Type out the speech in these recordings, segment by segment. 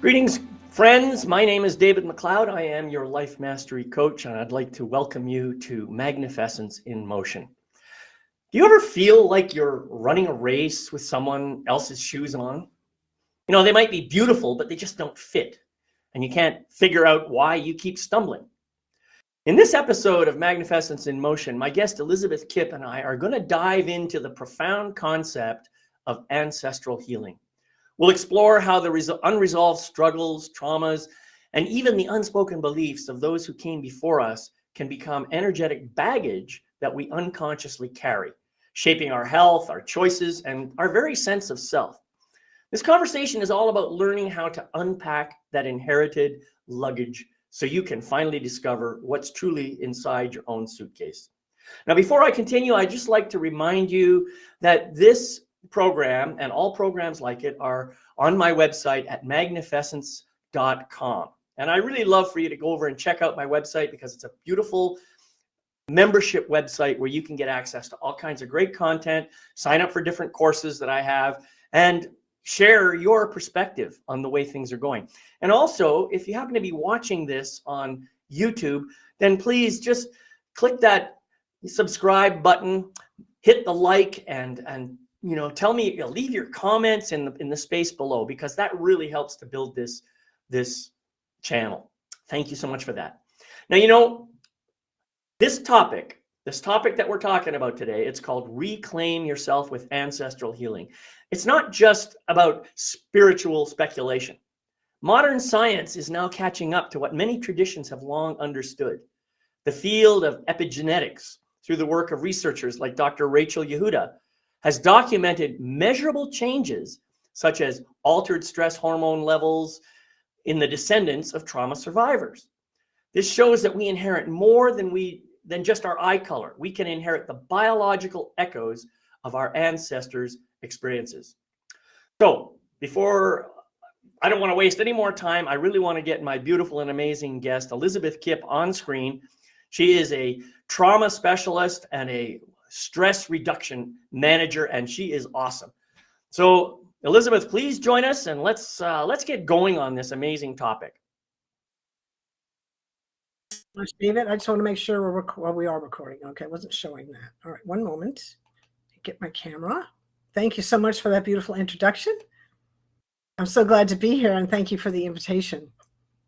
Greetings, friends. My name is David McLeod. I am your life mastery coach, and I'd like to welcome you to Magnificence in Motion. Do you ever feel like you're running a race with someone else's shoes on? You know, they might be beautiful, but they just don't fit, and you can't figure out why you keep stumbling. In this episode of Magnificence in Motion, my guest Elizabeth Kipp and I are going to dive into the profound concept of ancestral healing. We'll explore how the unresolved struggles, traumas, and even the unspoken beliefs of those who came before us can become energetic baggage that we unconsciously carry, shaping our health, our choices, and our very sense of self. This conversation is all about learning how to unpack that inherited luggage so you can finally discover what's truly inside your own suitcase. Now, before I continue, I'd just like to remind you that this program and all programs like it are on my website at magnificence.com. And I really love for you to go over and check out my website because it's a beautiful membership website where you can get access to all kinds of great content, sign up for different courses that I have, and share your perspective on the way things are going. And also, if you happen to be watching this on YouTube, then please just click that subscribe button, hit the like, and tell me, leave your comments in the space below, because that really helps to build this channel. Thank you so much for that. Now, this topic that we're talking about today, it's called Reclaim Yourself with Ancestral Healing. It's not just about spiritual speculation. Modern science is now catching up to what many traditions have long understood. The field of epigenetics, through the work of researchers like Dr. Rachel Yehuda, has documented measurable changes such as altered stress hormone levels in the descendants of trauma survivors. This shows that we inherit more than just our eye color. We can inherit the biological echoes of our ancestors' experiences. So I don't want to waste any more time. I really want to get my beautiful and amazing guest, Elizabeth Kipp, on screen. She is a trauma specialist and a stress reduction manager, and she is awesome. So Elizabeth, please join us, and let's get going on this amazing topic. David, I just want to make sure we are recording. Okay, I wasn't showing that. All right, one moment. Get my camera. Thank you so much for that beautiful introduction. I'm so glad to be here, and thank you for the invitation.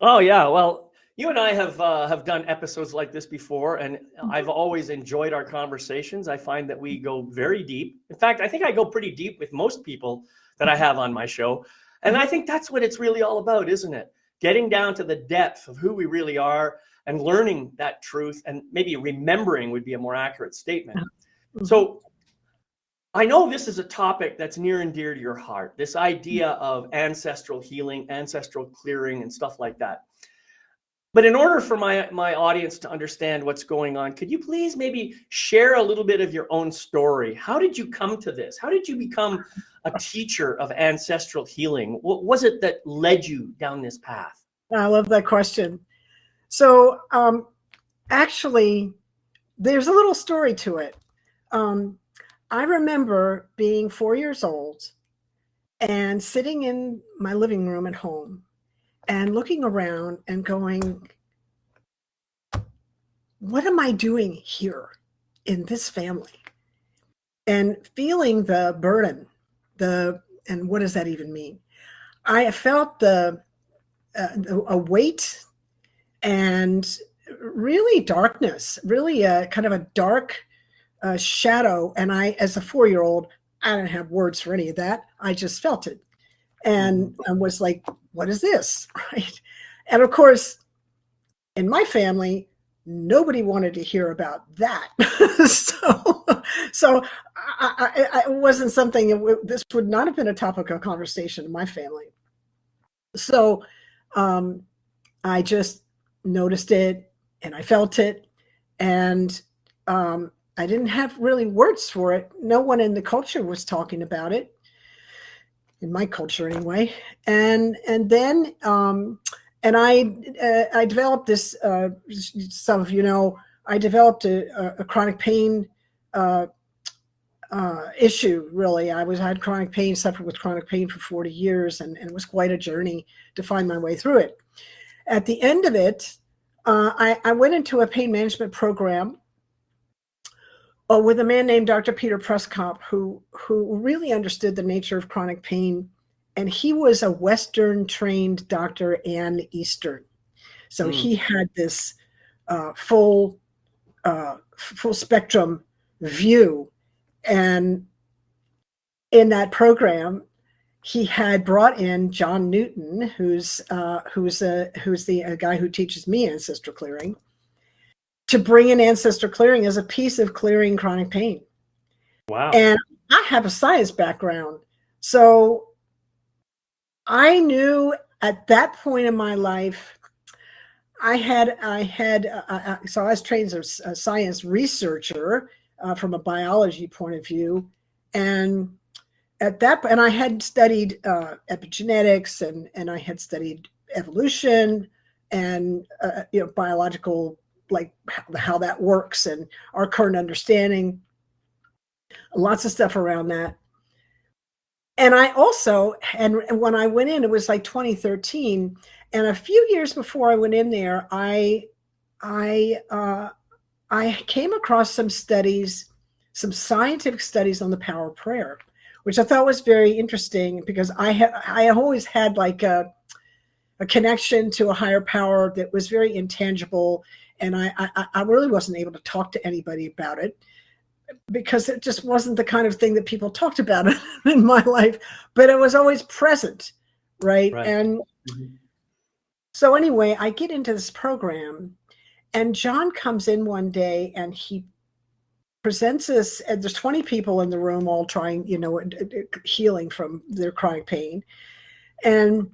Oh yeah, well, you and I have done episodes like this before, and I've always enjoyed our conversations. I find that we go very deep. In fact, I think I go pretty deep with most people that I have on my show. And I think that's what it's really all about, isn't it? Getting down to the depth of who we really are and learning that truth, and maybe remembering would be a more accurate statement. So I know this is a topic that's near and dear to your heart, this idea of ancestral healing, ancestral clearing, and stuff like that. But in order for my audience to understand what's going on, could you please maybe share a little bit of your own story? How did you come to this? How did you become a teacher of ancestral healing? What was it that led you down this path? I love that question. So actually, there's a little story to it. I remember being 4 years old and sitting in my living room at home and looking around and going, what am I doing here in this family? And feeling the burden, and what does that even mean? I felt a weight and really darkness, really kind of a dark shadow. And I, as a 4-year-old, I didn't have words for any of that. I just felt it. And I was like, what is this? Right. And of course, in my family, nobody wanted to hear about that. so it wasn't something, this would not have been a topic of conversation in my family. So I just noticed it and I felt it. And I didn't have really words for it. No one in the culture was talking about it. In my culture anyway. And then I developed this, some of you know, I developed a chronic pain issue, really. I had chronic pain, suffered with chronic pain for 40 years, and it was quite a journey to find my way through it. At the end of it, I went into a pain management program with a man named Dr. Peter Prescott, who really understood the nature of chronic pain. And he was a Western trained doctor and Eastern. So he had this full spectrum view. And in that program, he had brought in John Newton, who's the guy who teaches me ancestral clearing, to bring in ancestral clearing as a piece of clearing chronic pain. Wow. And I have a science background. So I knew at that point in my life, so I was trained as a science researcher from a biology point of view. And at that point, and I had studied epigenetics and I had studied evolution and, biological, like how that works and our current understanding, lots of stuff around that. And I also, and when I went in, it was like 2013. And a few years before I went in there, I came across some studies, some scientific studies on the power of prayer, which I thought was very interesting because I always had like a connection to a higher power that was very intangible. And I really wasn't able to talk to anybody about it because it just wasn't the kind of thing that people talked about in my life, but it was always present, right? And so anyway, I get into this program and John comes in one day and he presents us, and there's 20 people in the room all trying, healing from their chronic pain. And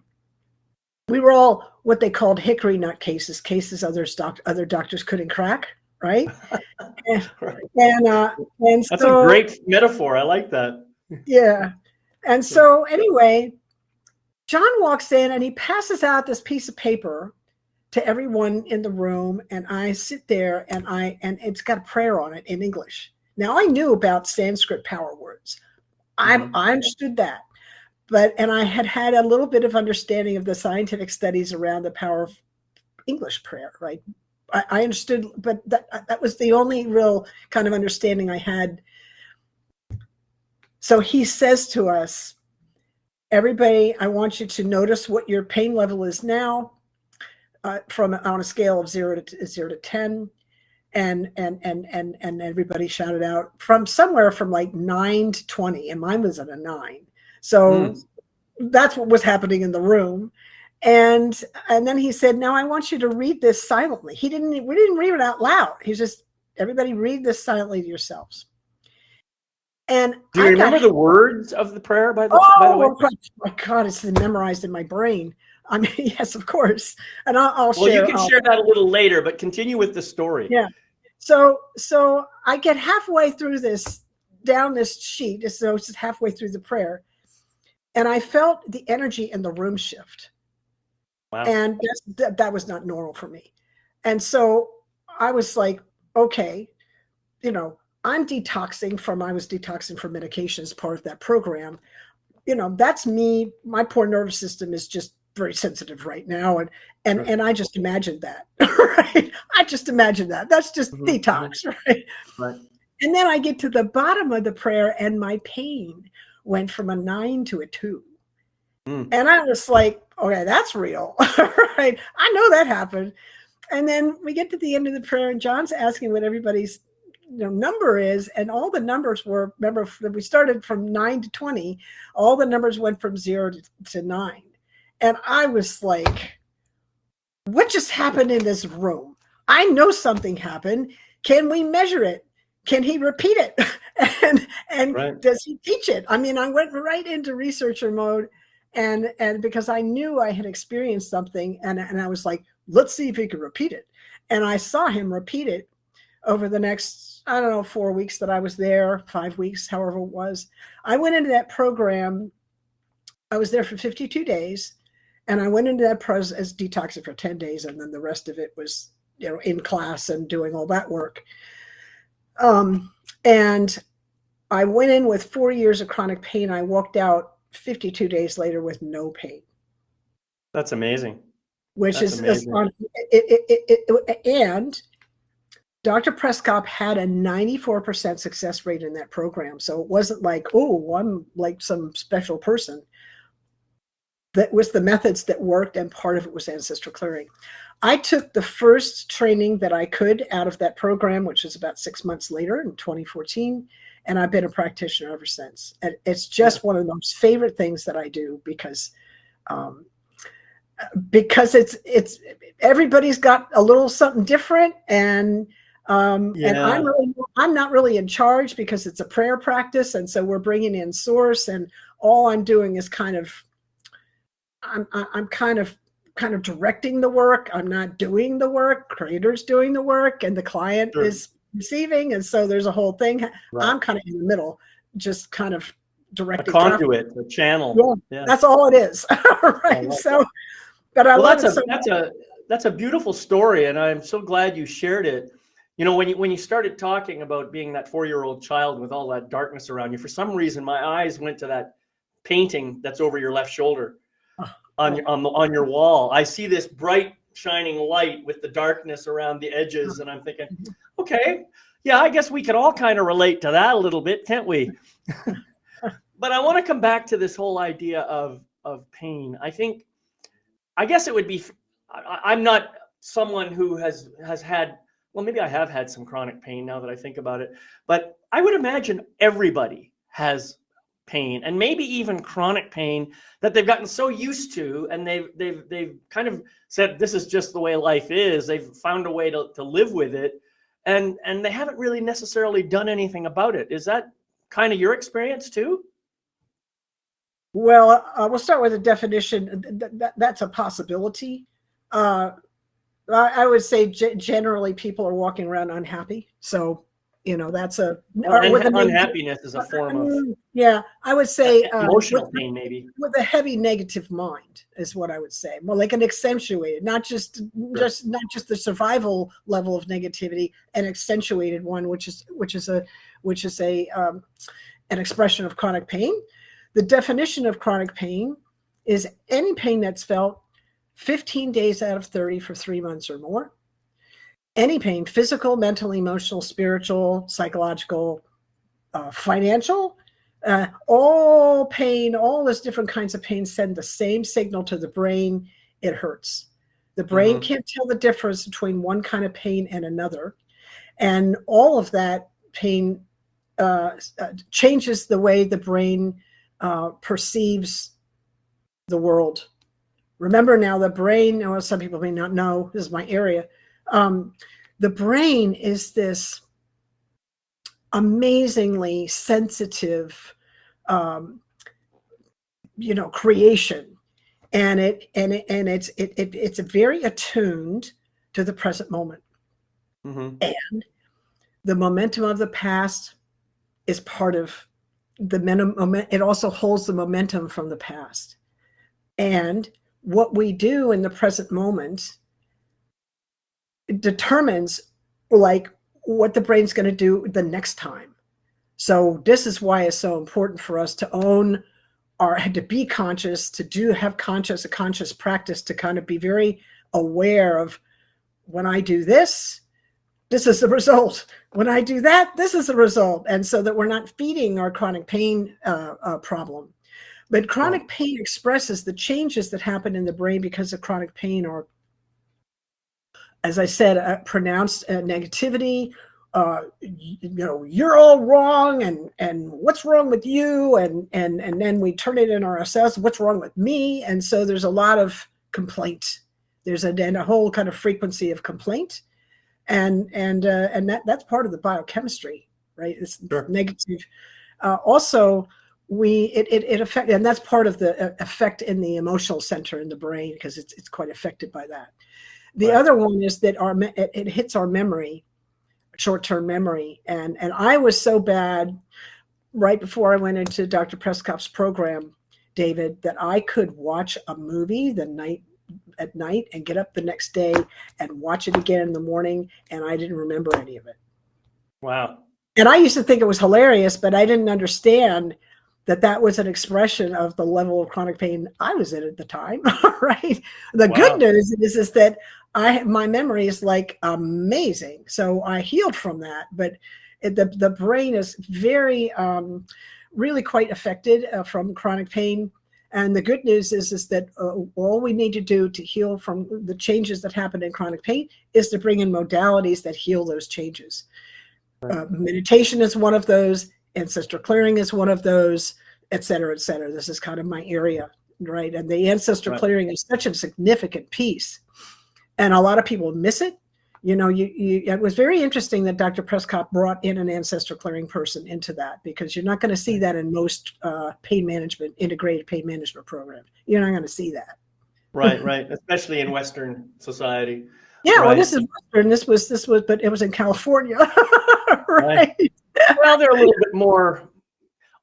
we were all what they called hickory nut cases other doctors couldn't crack, right? And That's so, a great metaphor. I like that. Yeah. And so anyway, John walks in and he passes out this piece of paper to everyone in the room. And I sit there and it's got a prayer on it in English. Now I knew about Sanskrit power words. I understood that. And I had a little bit of understanding of the scientific studies around the power of English prayer, right? I understood, but that was the only real kind of understanding I had. So he says to us, everybody, I want you to notice what your pain level is now, on a scale of 0 to 10. And everybody shouted out from somewhere from like 9 to 20, and mine was at a 9. So that's what was happening in the room. And then he said, now I want you to read this silently. We didn't read it out loud. He's just, everybody read this silently to yourselves. And do you remember the words of the prayer, by the way? Oh my God, it's memorized in my brain. I mean, yes, of course. And I'll share. Well, you can share that a little later, but continue with the story. Yeah. So I get halfway through down this sheet, so it's just halfway through the prayer, and I felt the energy in the room shift. Wow. And that was not normal for me. And so I was like, okay, I'm detoxing from medications, part of that program. That's me. My poor nervous system is just very sensitive right now. And I just imagined that, right? I just imagined that. That's just detox, right? Right. And then I get to the bottom of the prayer and my pain went from a 9 to a 2. And I was like, okay, that's real, right? I know that happened. And then we get to the end of the prayer and John's asking what everybody's number is, and all the numbers were, remember, we started from 9 to 20, all the numbers went from 0 to 9. And I was like, what just happened in this room? I know something happened. Can we measure it? Can he repeat it? and right. Does he teach it? I mean, I went right into researcher mode, and because I knew I had experienced something, and I was like, let's see if he could repeat it. And I saw him repeat it over the next, 4 weeks that I was there, 5 weeks, however it was. I went into that program. I was there for 52 days, and I went into that program as detoxing for 10 days, and then the rest of it was, in class and doing all that work. And I went in with 4 years of chronic pain. I walked out 52 days later with no pain. That's amazing. Which That's is amazing. and Dr. Prescott had a 94% success rate in that program. So it wasn't like, oh, I'm like some special person. That was the methods that worked, and part of it was ancestral clearing. I took the first training that I could out of that program, which was about 6 months later in 2014, and I've been a practitioner ever since. And it's just one of the most favorite things that I do because it's everybody's got a little something different, and I'm not really in charge because it's a prayer practice, and so we're bringing in source, and all I'm doing is I'm kind of directing the work. I'm not doing the work. Creator's doing the work, and the client is receiving, and so there's a whole thing. Right. I'm kind of in the middle, just kind of directing. A conduit, a channel. Yeah, that's all it is. Right. So, but I love it. That's a beautiful story, and I'm so glad you shared it. You know, when you started talking about being that 4-year-old child with all that darkness around you, for some reason my eyes went to that painting that's over your left shoulder on your wall. I see this bright shining light with the darkness around the edges, and I'm thinking, okay, yeah, I guess we could all kind of relate to that a little bit, can't we? But I want to come back to this whole idea of pain. I guess it would be, I'm not someone who has had, well, maybe I have had some chronic pain now that I think about it, but I would imagine everybody has pain, and maybe even chronic pain that they've gotten so used to, and they've kind of said, this is just the way life is. They've found a way to live with it, and they haven't really necessarily done anything about it. Is that kind of your experience too? Well, we'll start with a definition. That's a possibility. I would say generally people are walking around unhappy. So, you know, that's unhappiness is a form of, yeah, I would say emotional pain, maybe with a heavy negative mind is what I would say. More like an accentuated, not just the survival level of negativity, an accentuated one, which is an expression of chronic pain. The definition of chronic pain is any pain that's felt 15 days out of 30 for 3 months or more. Any pain, physical, mental, emotional, spiritual, psychological, financial, all pain, all those different kinds of pain send the same signal to the brain. It hurts. The brain can't tell the difference between one kind of pain and another. And all of that pain changes the way the brain perceives the world. Remember now, the brain, well, some people may not know, this is my area. The brain is this amazingly sensitive, creation, and it's very attuned to the present moment, and the momentum of the past is part of the momentum. It also holds the momentum from the past, and what we do in the present moment determines like what the brain's going to do the next time. So this is why it's so important for us to own to be conscious, have a conscious practice, to kind of be very aware of, when I do this, this is the result. When I do that, this is the result. And so that we're not feeding our chronic pain problem. But chronic pain expresses the changes that happen in the brain because of chronic pain, or, as I said, pronounced negativity. You're all wrong, and what's wrong with you? And then we turn it in ourselves. What's wrong with me? And so there's a lot of complaint. There's a whole kind of frequency of complaint, and that's part of the biochemistry, right? It's negative. Also, it affects, and that's part of the effect in the emotional center in the brain, because it's quite affected by that. The other one is that it hits our memory, short-term memory, and I was so bad right before I went into Dr. Prescott's program, David, that I could watch a movie at night and get up the next day and watch it again in the morning, and I didn't remember any of it. Wow. And I used to think it was hilarious, but I didn't understand that that was an expression of the level of chronic pain I was in at the time, right? The good news is that my memory is like amazing. So I healed from that, but the brain is very, really quite affected from chronic pain. And the good news is that all we need to do to heal from the changes that happen in chronic pain is to bring in modalities that heal those changes. Meditation is one of those. Ancestral clearing is one of those, et cetera, et cetera. This is kind of my area, right? And the ancestral clearing is such a significant piece. And a lot of people miss it. You know, it was very interesting that Dr. Prescott brought in an ancestral clearing person into that, because you're not going to see that in most pain management, integrated pain management programs. You're not going to see that. Right. Especially in Western society. Yeah, well, this is Western. This was, but it was in California, right? Well, they're a little bit more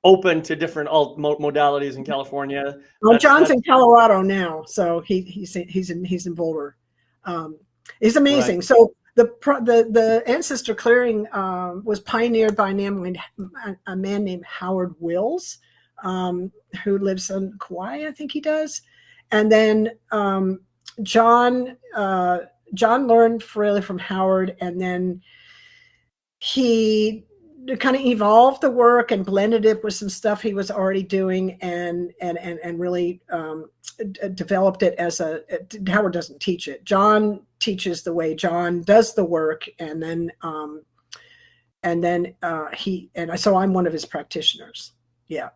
open to different modalities in California. Well, John's in Colorado now, so he's in Boulder. It's amazing. Right. So the ancestor clearing was pioneered by a man named Howard Wills, who lives in Kauai, I think he does, and then John learned really from Howard, and then he kind of evolved the work and blended it with some stuff he was already doing, and really developed it as Howard doesn't teach it. John teaches the way John does the work, and then so I'm one of his practitioners. Yeah.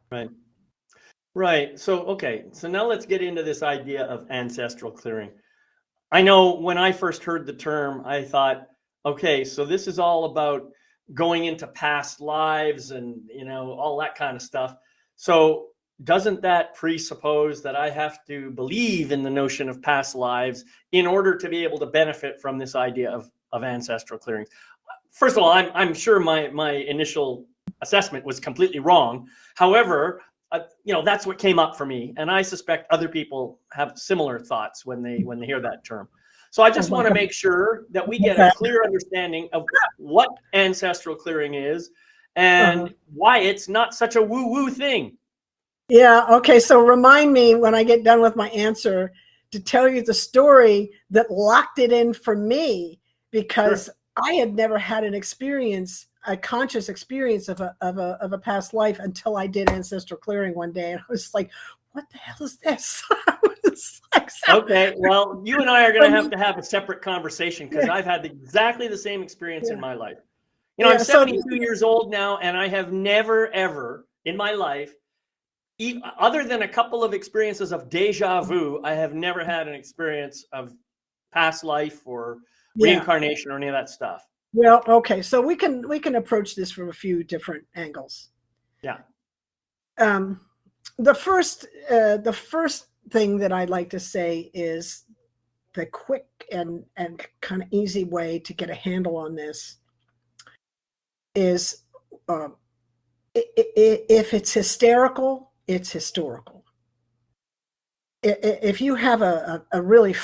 Right. So now let's get into this idea of ancestral clearing. I know when I first heard the term, I thought, okay, so this is all about going into past lives and, all that kind of stuff. So doesn't that presuppose that I have to believe in the notion of past lives in order to be able to benefit from this idea of ancestral clearing? First of all, I'm sure my initial assessment was completely wrong. However, that's what came up for me, and I suspect other people have similar thoughts when they hear that term. So I just want to make sure that we get a clear understanding of what ancestral clearing is and why it's not such a woo-woo thing. Yeah. Okay. So remind me when I get done with my answer to tell you the story that locked it in for me, because I had never had a conscious experience of a past life until I did ancestral clearing one day, and I was like, "What the hell is this?" Okay, well, you and I are going to have a separate conversation, because I've had exactly the same experience in my life. I'm 72 years old now, and I have never, ever in my life, other than a couple of experiences of deja vu, I have never had an experience of past life or reincarnation or any of that stuff. Well, okay, so we can approach this from a few different angles. Yeah. The first thing that I'd like to say is the quick and kind of easy way to get a handle on this is if it's hysterical, it's historical. If you have a really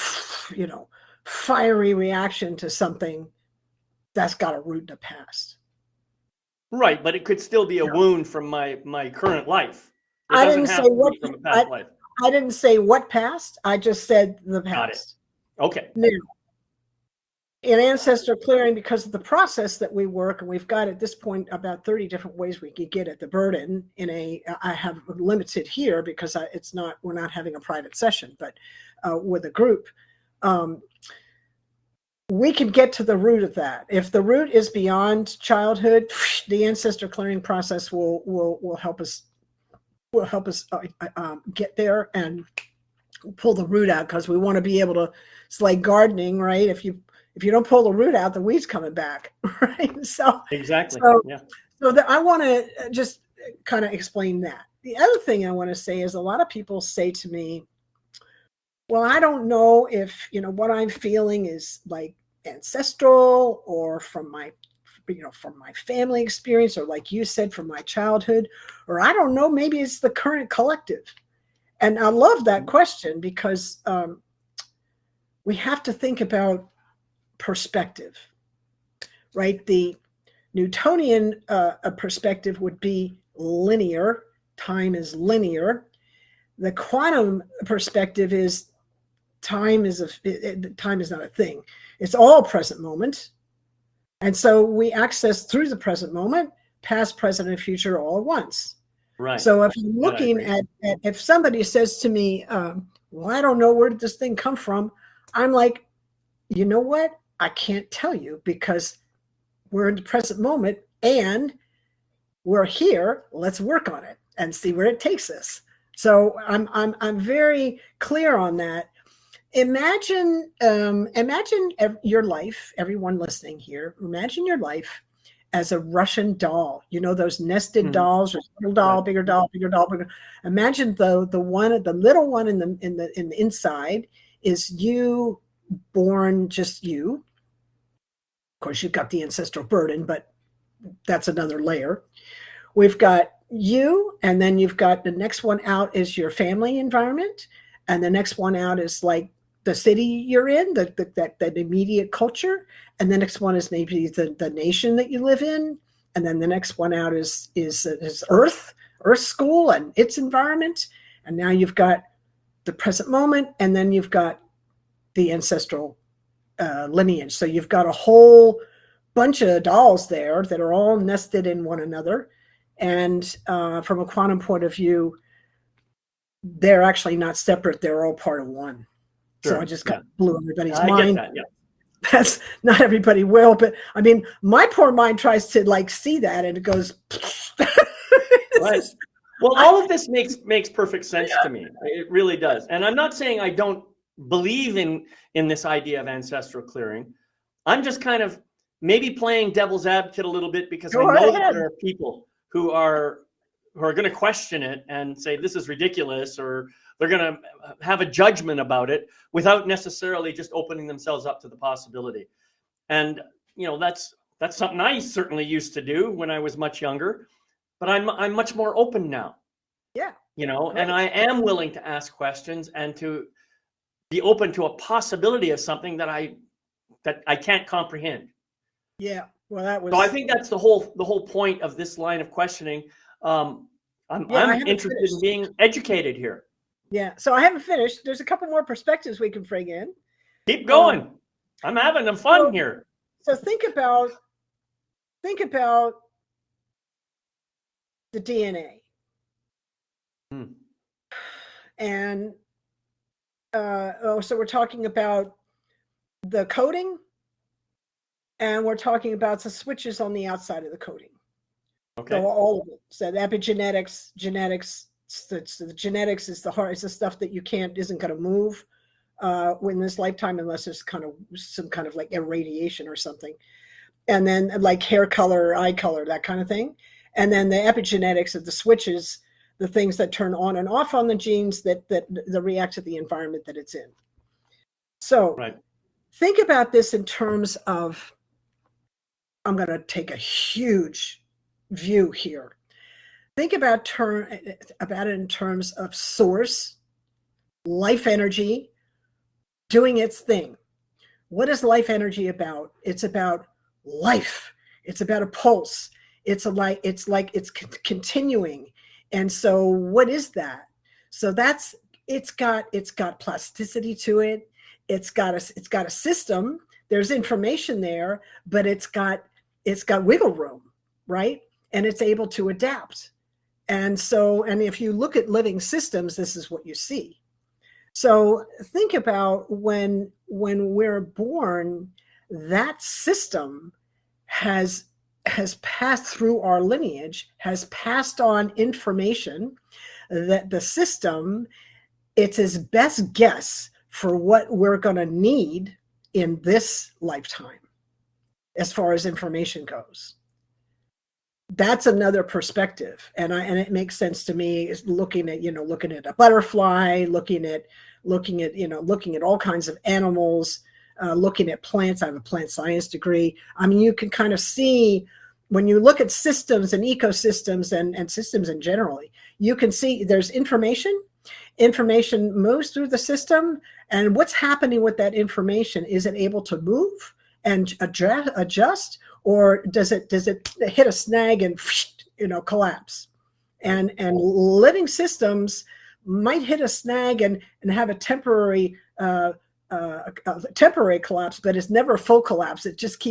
fiery reaction to something, that's got a root in the past. Right, but it could still be a wound from my current life. I didn't say what from a past life. I didn't say what past. I just said the past. Got it. Okay. Now, in ancestral clearing, because of the process that we work, and we've got at this point about 30 different ways we could get at the burden. I have limited here because we're not having a private session, but with a group, we can get to the root of that. If the root is beyond childhood, the ancestral clearing process will help us. Will help us get there and pull the root out, because we want to be able to. It's like gardening, right? If you don't pull the root out, the weeds coming back, right? So exactly. So I want to just kind of explain that. The other thing I want to say is a lot of people say to me, "Well, I don't know if what I'm feeling is like ancestral or from my." From my family experience, or like you said, from my childhood, or I don't know, maybe it's the current collective. And I love that question, because we have to think about perspective, right? The Newtonian perspective would be linear. Time is linear. The quantum perspective is time is not a thing. It's all present moment. And so we access through the present moment, past, present, and future all at once. Right. So if I'm looking at if somebody says to me, well, I don't know, where did this thing come from? I'm like, you know what? I can't tell you, because we're in the present moment and we're here. Let's work on it and see where it takes us. So I'm very clear on that. Imagine your life, everyone listening here, imagine your life as a Russian doll. You know, those nested dolls, or little doll, bigger doll, bigger doll, bigger. Imagine the little one in the inside is you, born just you. Of course, you've got the ancestral burden, but that's another layer. We've got you, and then you've got the next one out is your family environment, and the next one out is like the city you're in, that immediate culture, and the next one is maybe the nation that you live in, and then the next one out is Earth school and its environment, and now you've got the present moment, and then you've got the ancestral lineage. So you've got a whole bunch of dolls there that are all nested in one another, and from a quantum point of view, they're actually not separate. They're all part of one. Sure. So I just kind of blew everybody's mind. Get that, yeah. That's not everybody will, but I mean, my poor mind tries to like see that, and it goes. Right. Well, all of this makes perfect sense to me. It really does. And I'm not saying I don't believe in this idea of ancestral clearing. I'm just kind of maybe playing devil's advocate a little bit, because I know that there are people who are going to question it and say this is ridiculous, or they're going to have a judgment about it without necessarily just opening themselves up to the possibility. And you know, that's something I certainly used to do when I was much younger, but I'm much more open now. Yeah. You know, right. And I am willing to ask questions and to be open to a possibility of something that I can't comprehend. Yeah. Well, that was. So I think that's the whole point of this line of questioning. I'm interested in being educated here. Yeah. So I haven't finished. There's a couple more perspectives we can bring in. Keep going. I'm having them fun here. So think about the DNA. And so we're talking about the coding, and we're talking about the switches on the outside of the coding. Okay. So all of it. So the epigenetics, genetics. The genetics is it's the stuff that isn't going to move in this lifetime, unless there's some kind of like irradiation or something. And then like hair color, eye color, that kind of thing. And then the epigenetics of the switches, the things that turn on and off on the genes that react to the environment that it's in. So think about this in terms of, I'm going to take a huge view here. Think about it in terms of source, life energy, doing its thing. What is life energy about? It's about life. It's about a pulse. It's continuing. And so what is that? So it's got plasticity to it. It's got a system. There's information there, but it's got wiggle room, right? And it's able to adapt. And if you look at living systems, this is what you see. So think about when we're born, that system has passed through our lineage, has passed on information that the system, it's his best guess for what we're going to need in this lifetime, as far as information goes. That's another perspective, and it makes sense to me. Is looking at a butterfly, looking at all kinds of animals, looking at plants. I have a plant science degree. I mean, you can kind of see when you look at systems and ecosystems and systems in generally, you can see there's information moves through the system, and what's happening with that information? Is it able to move and adjust, or does it hit a snag and collapse? And living systems might hit a snag and have a temporary collapse, but it's never a full collapse. It just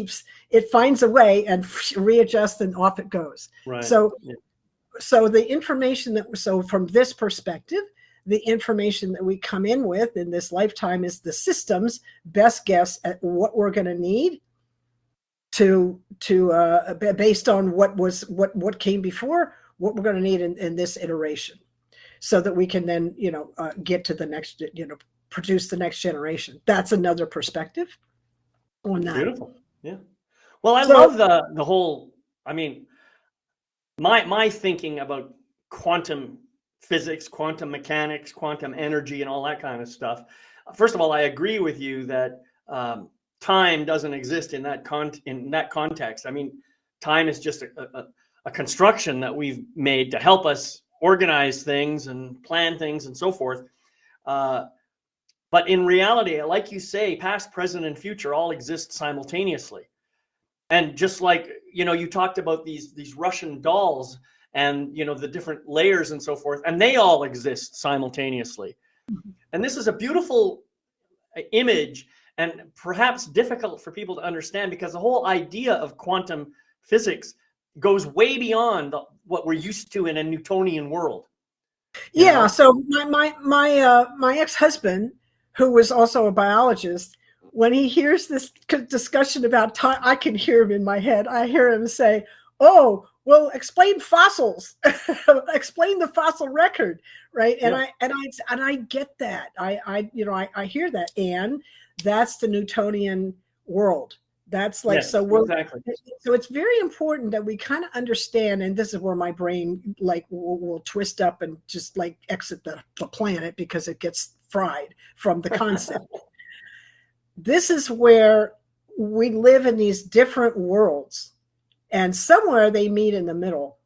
finds a way and readjusts, and off it goes. Right. So the information from this perspective, the information that we come in with in this lifetime is the system's best guess at what we're going to need to based on what came before, what we're going to need in this iteration, so that we can then get to the next, produce the next generation. That's another perspective on that. Beautiful. Yeah. Well, I love the whole, I mean, my thinking about quantum physics, quantum mechanics, quantum energy, and all that kind of stuff. First of all, I agree with you that time doesn't exist in that context. I mean, time is just a construction that we've made to help us organize things and plan things and so forth. But in reality, like you say, past, present, and future all exist simultaneously. And just like, you talked about these Russian dolls and, the different layers and so forth, and they all exist simultaneously. And this is a beautiful image, and perhaps difficult for people to understand, because the whole idea of quantum physics goes way beyond what we're used to in a Newtonian world. Yeah. So my ex-husband, who was also a biologist, when he hears this discussion about time, I can hear him in my head. I hear him say, "Oh, well, explain fossils, explain the fossil record," right? And I get that. I hear that, and that's the Newtonian world. That's like, yes, so we're exactly. So it's very important that we kind of understand, and this is where my brain will twist up and just exit the planet, because it gets fried from the concept. This is where we live in these different worlds, and somewhere they meet in the middle.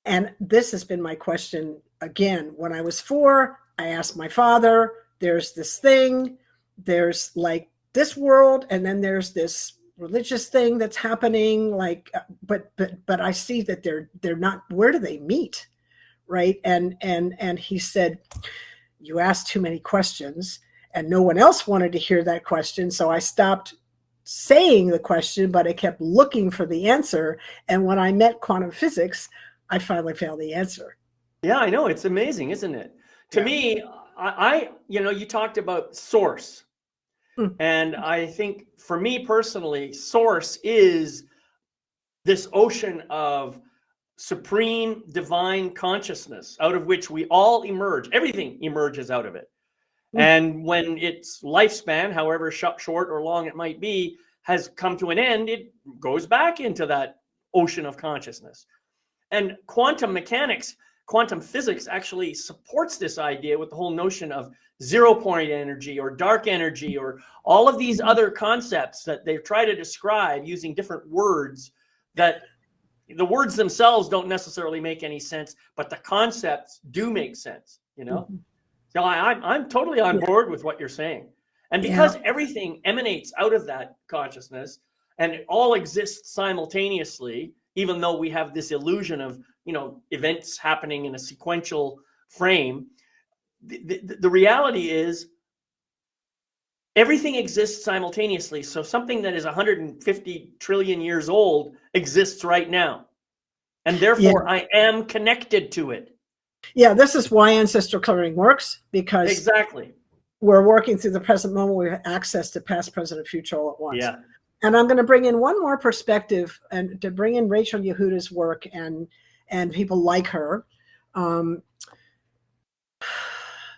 And this has been my question again. When I was 4, I asked my father, there's this thing, there's this world, and then there's this religious thing that's happening, but I see that they're not, where do they meet? Right. And he said, "You asked too many questions," and no one else wanted to hear that question. So I stopped saying the question, but I kept looking for the answer. And when I met quantum physics, I finally found the answer. Yeah, I know. It's amazing, isn't it? To me, you talked about source. And I think for me personally, source is this ocean of supreme divine consciousness out of which we all emerge. Everything emerges out of it. And when its lifespan, however short or long it might be, has come to an end, it goes back into that ocean of consciousness. And quantum mechanics, quantum physics actually supports this idea with the whole notion of 0-point energy or dark energy, or all of these other concepts that they try to describe using different words, that the words themselves don't necessarily make any sense, but the concepts do make sense, So I'm totally on board with what you're saying. And because everything emanates out of that consciousness and it all exists simultaneously, even though we have this illusion of, events happening in a sequential frame, the reality is everything exists simultaneously. So something that is 150 trillion years old exists right now. And therefore I am connected to it. Yeah, this is why ancestral clearing works, because exactly we're working through the present moment. We have access to past, present, and future all at once. Yeah. And I'm going to bring in one more perspective, and to bring in Rachel Yehuda's work and people like her.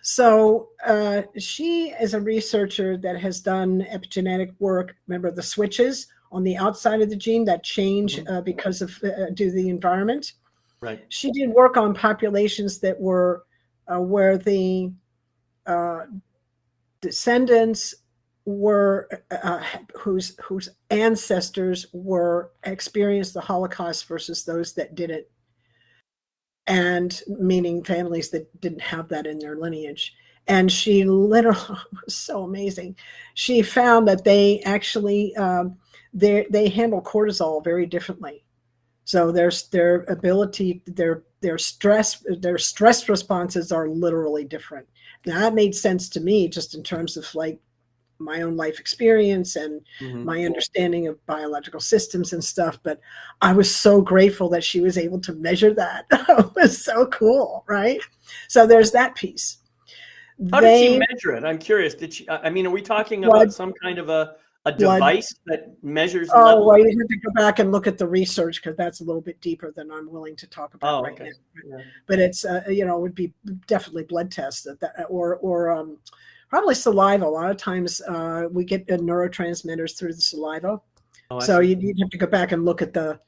So she is a researcher that has done epigenetic work. Remember the switches on the outside of the gene that change because of due to the environment. Right. She did work on populations that were where the descendants were whose ancestors were experienced the Holocaust versus those that didn't, and meaning families that didn't have that in their lineage. And she literally was so amazing. She found that they actually they handle cortisol very differently. So their ability, their stress responses are literally different. Now that made sense to me just in terms of like my own life experience and my understanding of biological systems and stuff. But I was so grateful that she was able to measure that. It was so cool, right? So there's that piece. How did she measure it? I'm curious. Did she? I mean, are we talking about some kind of a device that measures level? Well, you have to go back and look at the research because that's a little bit deeper than I'm willing to talk about right now. Yeah. But it's it would be definitely blood tests or probably saliva. A lot of times we get neurotransmitters through the saliva. So you'd have to go back and look at the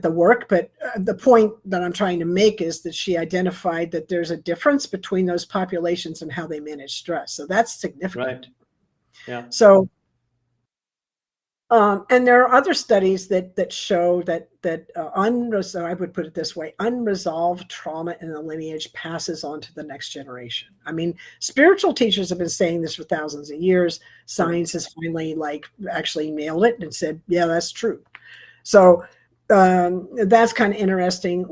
work. But the point that I'm trying to make is that she identified that there's a difference between those populations and how they manage stress. So that's significant. Right. Yeah. So, and there are other studies that show that I would put it this way: unresolved trauma in the lineage passes on to the next generation. I mean, spiritual teachers have been saying this for thousands of years. Science has finally actually nailed it and said, yeah, that's true. So that's kind of interesting.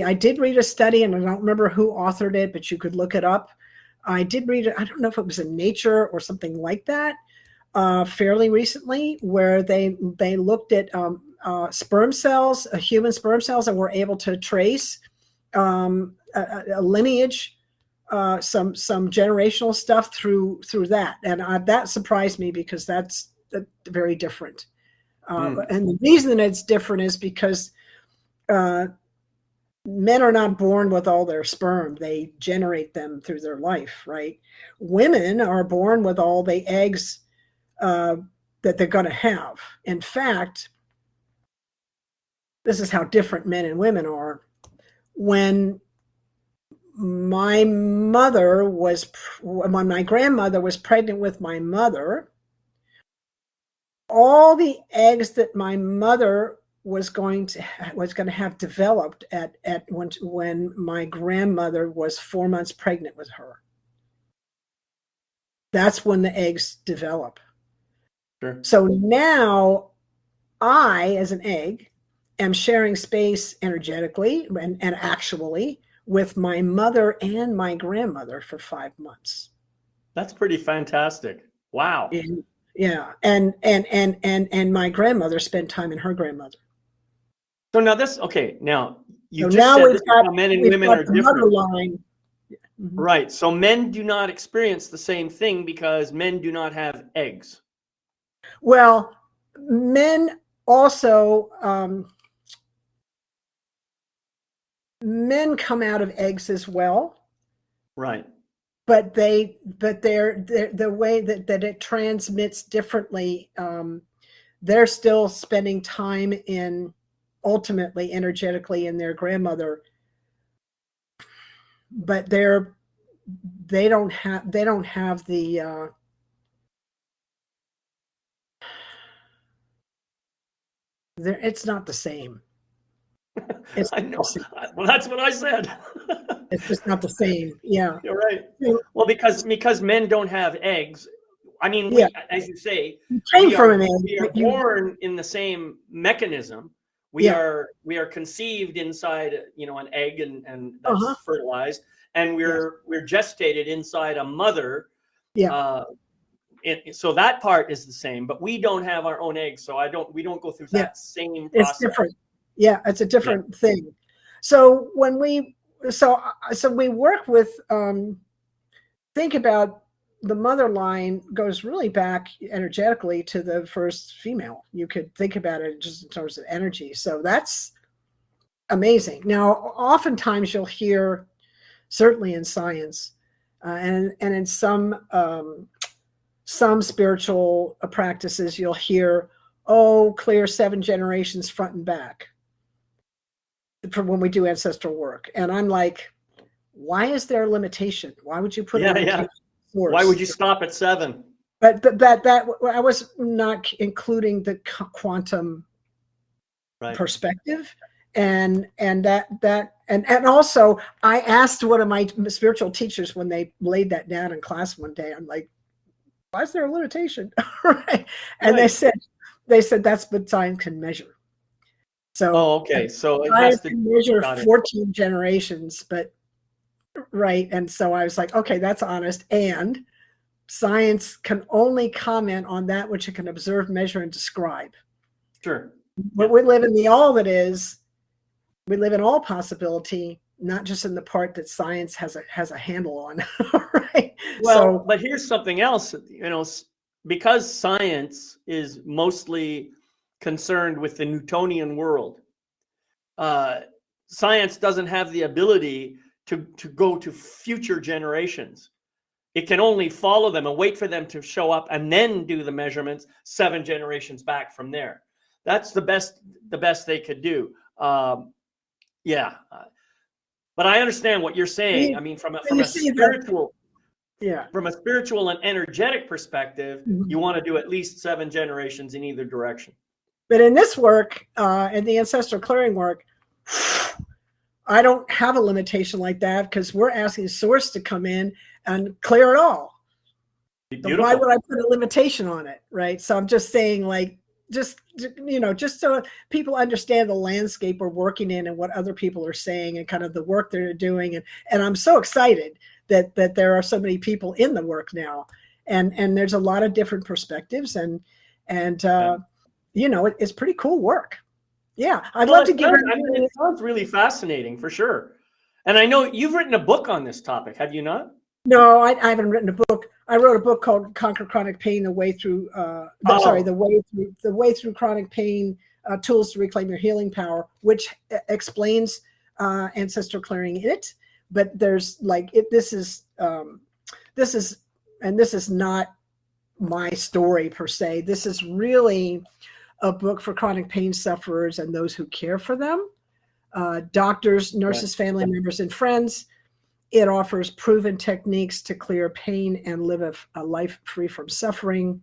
I did read a study, and I don't remember who authored it, but you could look it up. I did read it. I don't know if it was in Nature or something like that, fairly recently, where they looked at sperm cells, human sperm cells, and were able to trace a lineage, some generational stuff through that, and that surprised me because that's very different. And the reason it's different is because men are not born with all their sperm. They generate them through their life, right? Women are born with all the eggs that they're going to have. In fact, this is how different men and women are. When my grandmother was pregnant with my mother, all the eggs that my mother was going to have developed when my grandmother was 4 months pregnant with her. That's when the eggs develop. Sure. So now I, as an egg, am sharing space energetically and actually with my mother and my grandmother for 5 months. That's pretty fantastic. Wow. Yeah. And my grandmother spent time in her grandmother. So now now you just said how men and women are different. Line. Right. So men do not experience the same thing because men do not have eggs. Well, men also, men come out of eggs as well. Right. But they're the way that it transmits differently. They're still spending time ultimately energetically in their grandmother, but they don't have the it's not the same. I know. Well, that's what I said. It's just not the same. Yeah. You're right. Well, because men don't have eggs. I mean, as you say, we are born in the same mechanism. We are conceived inside, an egg, and that's fertilized, and we're gestated inside a mother. Yeah. So that part is the same, but we don't have our own eggs, so we don't go through that same process. It's different. Yeah, it's a different thing. So when we work with think about the mother line goes really back energetically to the first female. You could think about it just in terms of energy. So that's amazing. Now, oftentimes you'll hear, certainly in science, and in some spiritual practices, you'll hear, clear 7 generations front and back for when we do ancestral work. And I'm like, why is there a limitation? Why would you put a limitation? Why would you stop at 7? But that I was not including the quantum perspective, and also I asked one of my spiritual teachers when they laid that down in class one day. I'm like, why is there a limitation? Right. And they said that's what science can measure. So okay. So it science has to can measure got it. 14 generations, but right. And so I was like, okay, that's honest. And science can only comment on that which it can observe, measure, and describe. Sure. But we live in the all that is. We live in all possibility, not just in the part that science has a handle on. Right. Well, but here's something else, because science is mostly concerned with the Newtonian world. Science doesn't have the ability to go to future generations. It can only follow them and wait for them to show up and then do the measurements 7 generations back from there. That's the best they could do. Yeah. But I understand what you're saying. I mean, from a spiritual and energetic perspective, you want to do at least 7 generations in either direction. But in this work, in the ancestral clearing work, I don't have a limitation like that, because we're asking source to come in and clear it all. So why would I put a limitation on it, right? So I'm just saying, like, just so people understand the landscape we're working in and what other people are saying and kind of the work they're doing. And I'm so excited that there are so many people in the work now, and there's a lot of different perspectives, and it's pretty cool work. Yeah, I'd love to give it sounds really fascinating, for sure. And I know you've written a book on this topic, have you not? No, I haven't written a book. I wrote a book called Conquer Chronic Pain: The Way Through the Way Through Chronic Pain, Tools to Reclaim Your Healing Power, which explains ancestral clearing in it. But there's this is not my story per se. This is really a book for chronic pain sufferers and those who care for them, doctors, nurses, family members, and friends. It offers proven techniques to clear pain and live a life free from suffering.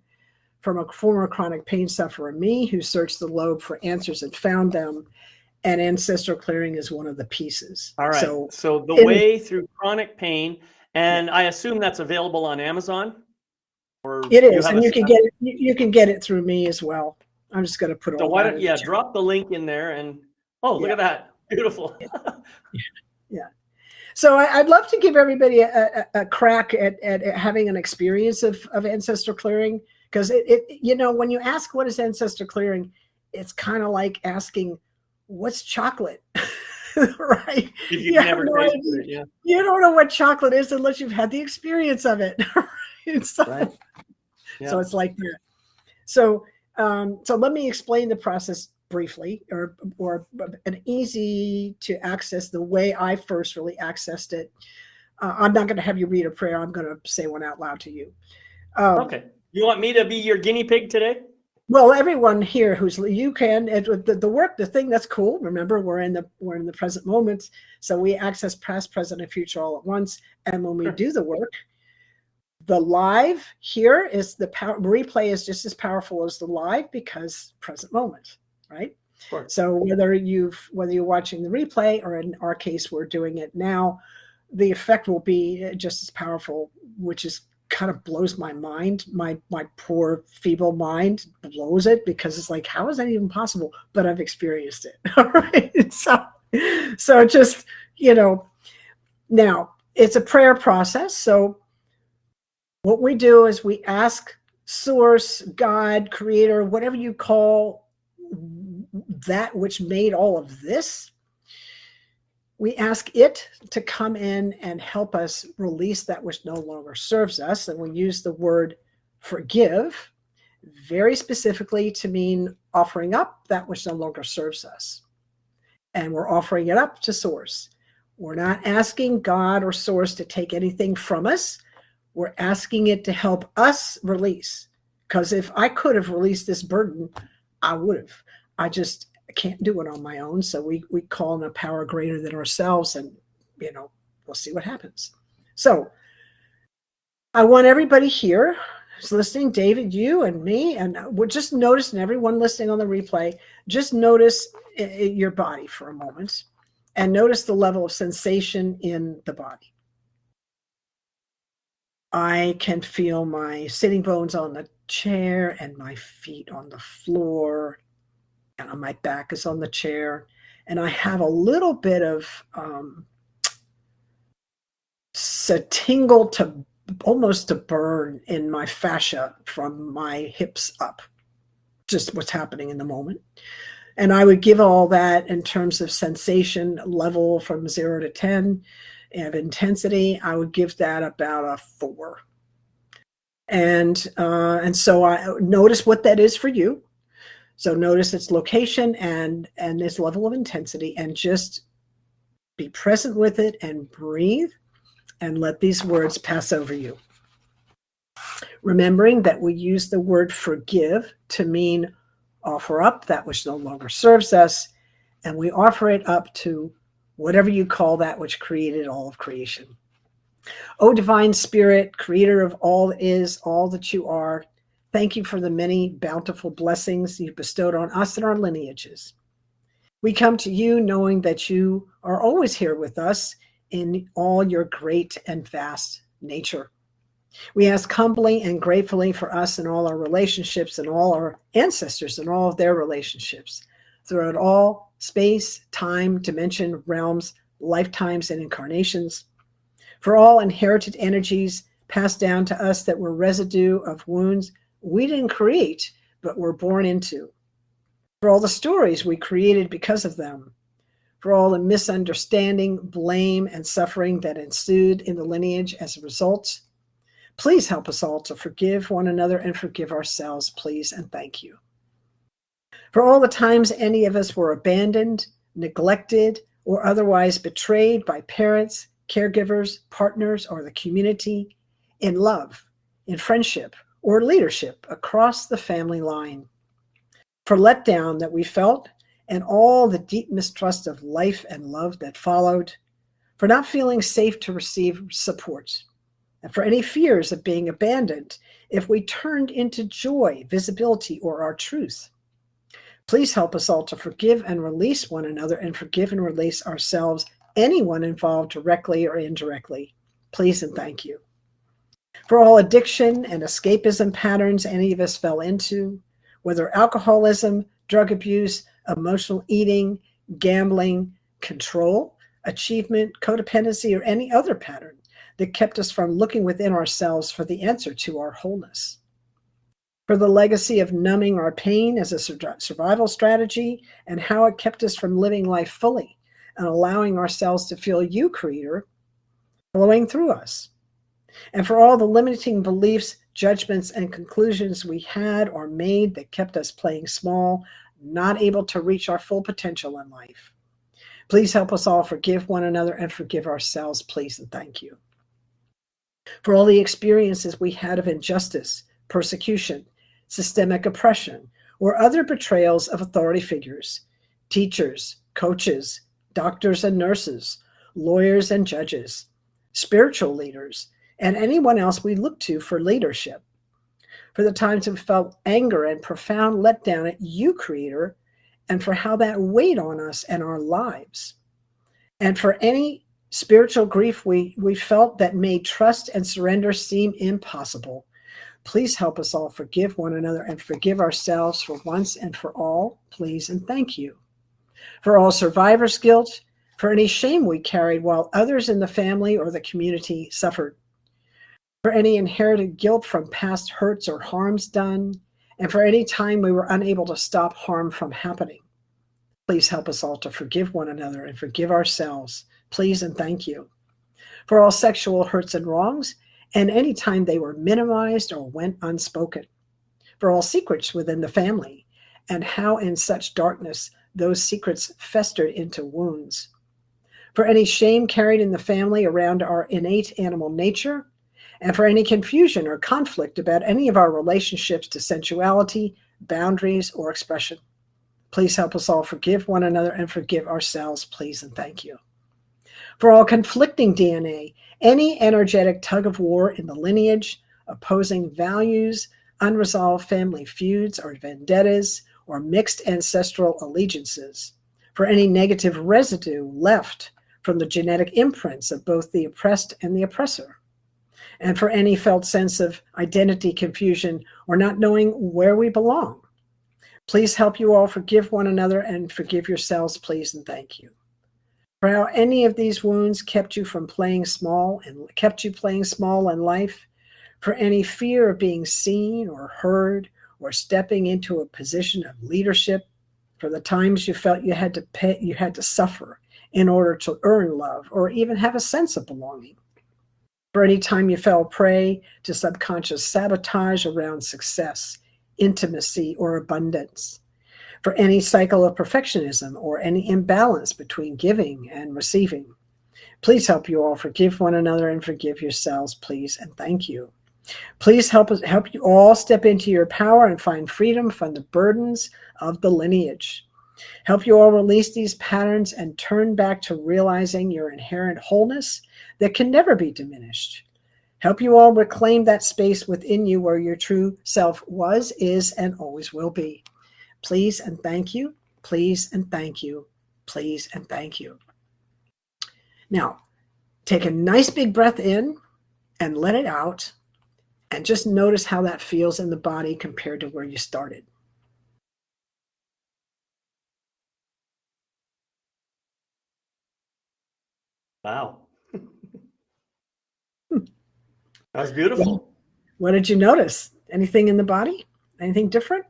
From a former chronic pain sufferer, me, who searched the globe for answers and found them. And ancestral clearing is one of the pieces. All right. So the way through chronic pain, and I assume that's available on Amazon. Or it is, and you can get it through me as well. I'm just going to put it. So why don't drop the link in there, and look at that, beautiful. Yeah. So I'd love to give everybody a crack at having an experience of ancestral clearing, because when you ask what is ancestral clearing, it's kind of like asking what's chocolate, right? If you've never tasted it, yeah. You don't know what chocolate is unless you've had the experience of it. Right? So it's like that. So let me explain the process briefly, or an easy to access, the way I first really accessed it. I'm not going to have you read a prayer. I'm going to say one out loud to you. Okay. You want me to be your guinea pig today? Well, everyone here you can, the thing that's cool. Remember, we're in the present moment. So we access past, present, and future all at once. And when we do the work, the live here is replay is just as powerful as the live, because present moment. Right. So whether you're watching the replay, or in our case, we're doing it now, the effect will be just as powerful, which is kind of blows my mind. My poor feeble mind blows it, because it's like, how is that even possible? But I've experienced it. All right. So just, now it's a prayer process. So what we do is we ask source, God, creator, whatever you call that which made all of this, we ask it to come in and help us release that which no longer serves us. And we use the word forgive very specifically to mean offering up that which no longer serves us. And we're offering it up to source. We're not asking God or source to take anything from us. We're asking it to help us release. Because if I could have released this burden, I would have. I just can't do it on my own. So we call on a power greater than ourselves, and we'll see what happens. So I want everybody here who's listening, David, you and me, and we're just noticing, everyone listening on the replay, just notice your body for a moment, and notice the level of sensation in the body. I can feel my sitting bones on the chair and my feet on the floor, and my back is on the chair. And I have a little bit of tingle to almost a burn in my fascia from my hips up, just what's happening in the moment. And I would give all that in terms of sensation level from 0 to 10 of intensity. I would give that about a 4. And so I notice what that is for you. So notice its location and its level of intensity, and just be present with it and breathe and let these words pass over you. Remembering that we use the word forgive to mean offer up that which no longer serves us, and we offer it up to whatever you call that which created all of creation. O divine spirit, creator of all that is, all that you are, thank you for the many bountiful blessings you've bestowed on us and our lineages. We come to you knowing that you are always here with us in all your great and vast nature. We ask humbly and gratefully for us and all our relationships and all our ancestors and all of their relationships throughout all space, time, dimension, realms, lifetimes, and incarnations. For all inherited energies passed down to us that were residue of wounds we didn't create, but were born into. For all the stories we created because of them. For all the misunderstanding, blame, and suffering that ensued in the lineage as a result. Please help us all to forgive one another and forgive ourselves, please, and thank you. For all the times any of us were abandoned, neglected, or otherwise betrayed by parents, caregivers, partners, or the community, in love, in friendship, or leadership across the family line. For letdown that we felt and all the deep mistrust of life and love that followed. For not feeling safe to receive support. And for any fears of being abandoned if we turned into joy, visibility, or our truth. Please help us all to forgive and release one another and forgive and release ourselves, anyone involved directly or indirectly. Please and thank you. For all addiction and escapism patterns any of us fell into, whether alcoholism, drug abuse, emotional eating, gambling, control, achievement, codependency, or any other pattern that kept us from looking within ourselves for the answer to our wholeness. For the legacy of numbing our pain as a survival strategy and how it kept us from living life fully and allowing ourselves to feel you, Creator, flowing through us. And for all the limiting beliefs, judgments, and conclusions we had or made that kept us playing small, not able to reach our full potential in life. Please help us all forgive one another and forgive ourselves, please, and thank you. For all the experiences we had of injustice, persecution, systemic oppression, or other betrayals of authority figures, teachers, coaches, doctors and nurses, lawyers and judges, spiritual leaders, and anyone else we look to for leadership. For the times we felt anger and profound letdown at you, Creator, and for how that weighed on us and our lives. And for any spiritual grief we felt that made trust and surrender seem impossible. Please help us all forgive one another and forgive ourselves for once and for all, please and thank you. For all survivor's guilt, for any shame we carried while others in the family or the community suffered. For any inherited guilt from past hurts or harms done, and for any time we were unable to stop harm from happening. Please help us all to forgive one another and forgive ourselves, please and thank you. For all sexual hurts and wrongs, and any time they were minimized or went unspoken. For all secrets within the family, and how in such darkness those secrets festered into wounds. For any shame carried in the family around our innate animal nature, and for any confusion or conflict about any of our relationships to sensuality, boundaries, or expression. Please help us all forgive one another and forgive ourselves, please and thank you. For all conflicting DNA, any energetic tug of war in the lineage, opposing values, unresolved family feuds or vendettas, or mixed ancestral allegiances. For any negative residue left from the genetic imprints of both the oppressed and the oppressor. and for any felt sense of identity confusion or not knowing where we belong. Please help you all forgive one another and forgive yourselves, please, and thank you. For how any of these wounds kept you from playing small and kept you playing small in life, for any fear of being seen or heard or stepping into a position of leadership, for the times you felt you had to suffer in order to earn love or even have a sense of belonging. For any time you fell prey to subconscious sabotage around success, intimacy, or abundance. For any cycle of perfectionism or any imbalance between giving and receiving. Please help you all forgive one another and forgive yourselves, please, and thank you. Please help you all step into your power and find freedom from the burdens of the lineage. Help you all release these patterns and turn back to realizing your inherent wholeness that can never be diminished. Help you all reclaim that space within you where your true self was, is, and always will be. Please and thank you. Please and thank you. Please and thank you. Now, take a nice big breath in and let it out. And just notice how that feels in the body compared to where you started. Wow. That was beautiful. What did you notice? Anything in the body? Anything different?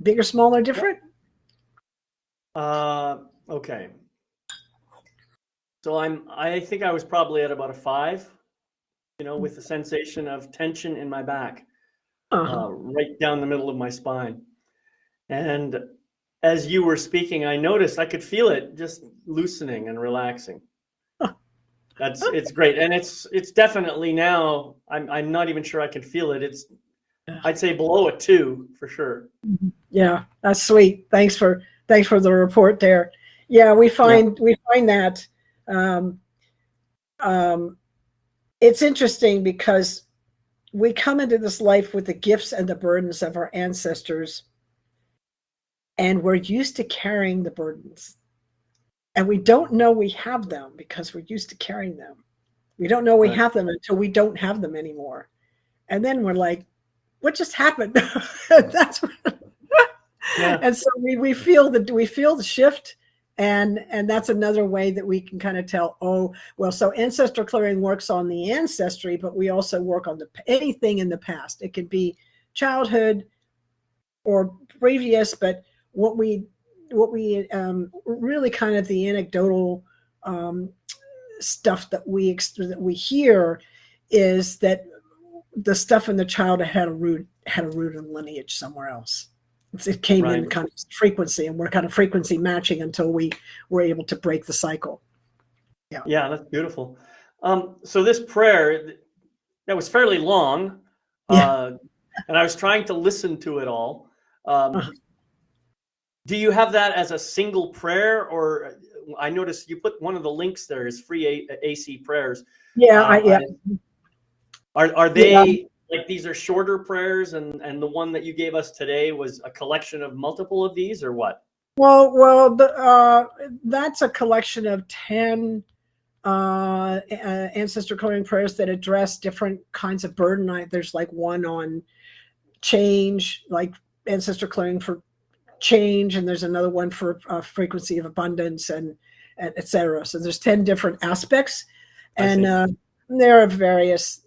Big or small or different? Okay. So I think I was probably at about a 5, with the sensation of tension in my back, right down the middle of my spine. And as you were speaking, I noticed I could feel it just loosening and relaxing. It's great. And it's definitely now, I'm not even sure I can feel it. I'd say below a 2 for sure. Yeah, that's sweet. Thanks for the report there. Yeah, we find that it's interesting because we come into this life with the gifts and the burdens of our ancestors, and we're used to carrying the burdens. And we don't know we have them because we're used to carrying them. We don't know we have them until we don't have them anymore. And then we're like, what just happened? That's And so we feel the shift. And that's another way that we can kind of tell, so ancestral clearing works on the ancestry, but we also work on anything in the past. It could be childhood or previous, but what we really kind of the anecdotal stuff that we hear is that the stuff in the childhood had a root in lineage somewhere else. It came in kind of frequency, and we're kind of frequency matching until we were able to break the cycle. Yeah, that's beautiful. So this prayer that was fairly long, and I was trying to listen to it all. Do you have that as a single prayer, or I noticed you put one of the links there is free AC prayers. Are they like these are shorter prayers, and the one that you gave us today was a collection of multiple of these, or what? Well, that's a collection of 10 ancestor clearing prayers that address different kinds of burden. There's like one on change, like ancestor clearing for change, and there's another one for frequency of abundance and etc. So there's 10 different aspects, and there are various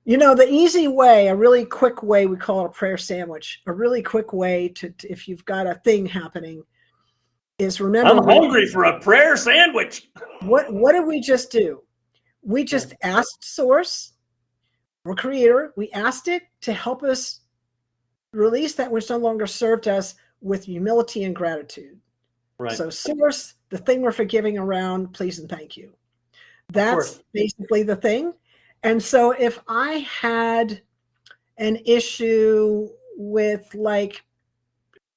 the easy way, a really quick way, we call it a prayer sandwich. A really quick way to if you've got a thing happening is remember. I'm hungry for a prayer sandwich. What did we just do? We just asked Source or Creator. We asked it to help us release that which no longer served us with humility and gratitude. Right. So Source, the thing we're forgiving around, please and thank you. That's basically the thing. And so if I had an issue with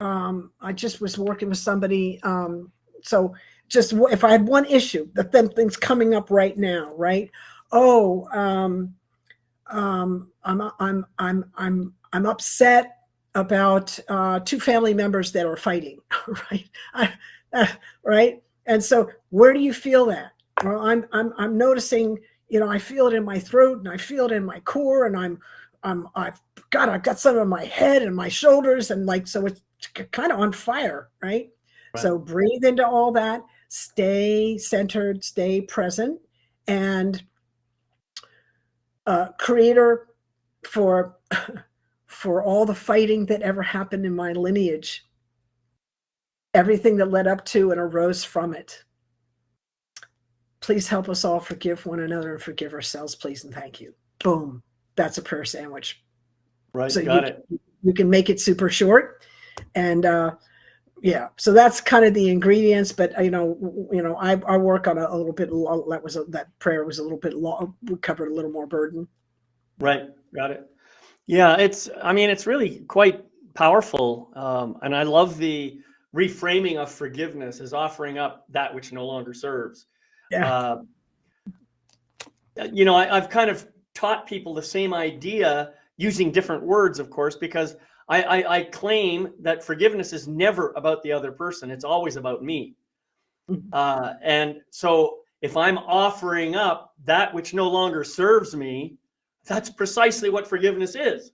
I just was working with somebody. So just if I had one issue, the thing's coming up right now, right? I'm upset about 2 family members that are fighting, right? Right. And so where do you feel that? Well, I'm noticing, I feel it in my throat and I feel it in my core, and I've got some in my head and my shoulders, and like, so it's kind of on fire, right? So breathe into all that, stay centered, stay present, and creator for all the fighting that ever happened in my lineage, everything that led up to and arose from it. Please help us all forgive one another and forgive ourselves, please, and thank you. Boom. That's a prayer sandwich. Right. So Got it. You can make it super short. And yeah, so that's kind of the ingredients. But I work on a little bit. That prayer was a little bit long. We covered a little more burden. Right. Got it. Yeah. It's really quite powerful. And I love the reframing of forgiveness as offering up that which no longer serves. Yeah. I've kind of taught people the same idea using different words, of course, because I claim that forgiveness is never about the other person. It's always about me. And so if I'm offering up that which no longer serves me, that's precisely what forgiveness is.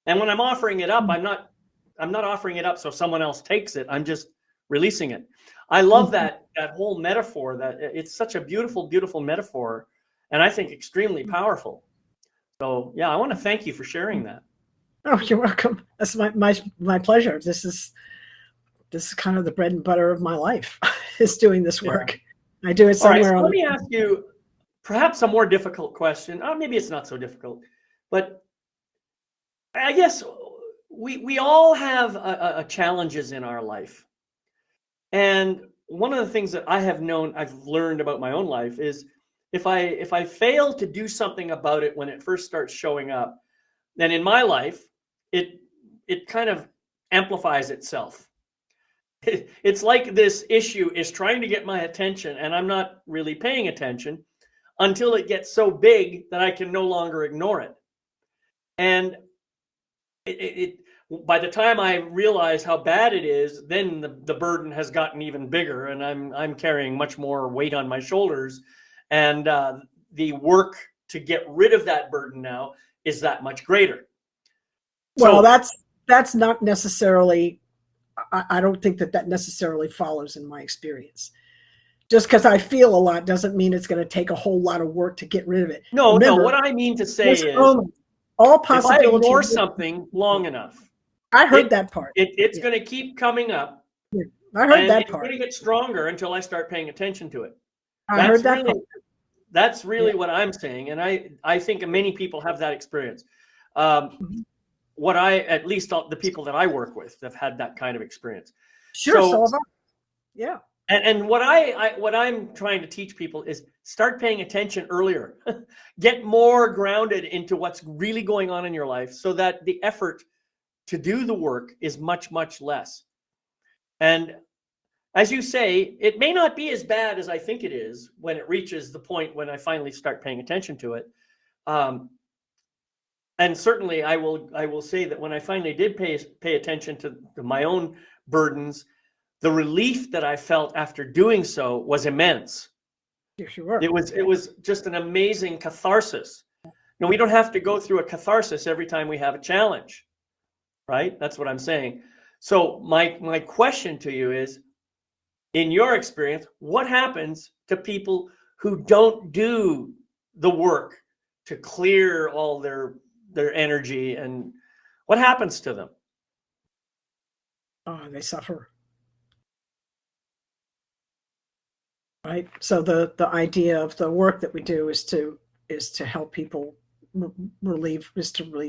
And when I'm offering it up, I'm not offering it up so someone else takes it. I'm just releasing it. I love that whole metaphor. That it's such a beautiful, beautiful metaphor, and I think extremely powerful. So yeah, I want to thank you for sharing that. Oh, you're welcome. That's my pleasure. This is kind of the bread and butter of my life, is doing this work. Yeah. I do it somewhere. All right, so let me ask you perhaps a more difficult question. Maybe it's not so difficult, but I guess we all have challenges in our life. And one of the things that I've learned about my own life is if I fail to do something about it when it first starts showing up, then in my life, it kind of amplifies itself. It's like this issue is trying to get my attention, and I'm not really paying attention until it gets so big that I can no longer ignore it. And by the time I realize how bad it is, then the burden has gotten even bigger, and I'm carrying much more weight on my shoulders, and the work to get rid of that burden now is that much greater. Well, that's not necessarily. I don't think that necessarily follows in my experience. Just because I feel a lot doesn't mean it's going to take a whole lot of work to get rid of it. No, what I mean to say is, all possibilities. If I ignore something long enough, I heard that part. It's going to keep coming up. Yeah, I heard that part. It's going to get stronger until I start paying attention to it. I heard that part. That's really what I'm saying, and I think many people have that experience. At least the people that I work with have had that kind of experience. Sure, so yeah. And what I'm trying to teach people is start paying attention earlier. Get more grounded into what's really going on in your life, so that the effort to do the work is much, much less. And as you say, it may not be as bad as I think it is when it reaches the point when I finally start paying attention to it. And certainly I will say that when I finally did pay attention to my own burdens, the relief that I felt after doing so was immense. Yes, you were. It was just an amazing catharsis. Now, we don't have to go through a catharsis every time we have a challenge, right? That's what I'm saying. So my question to you is, in your experience, what happens to people who don't do the work to clear all their energy, and what happens to them? They suffer. Right. So the idea of the work that we do is to help people relieve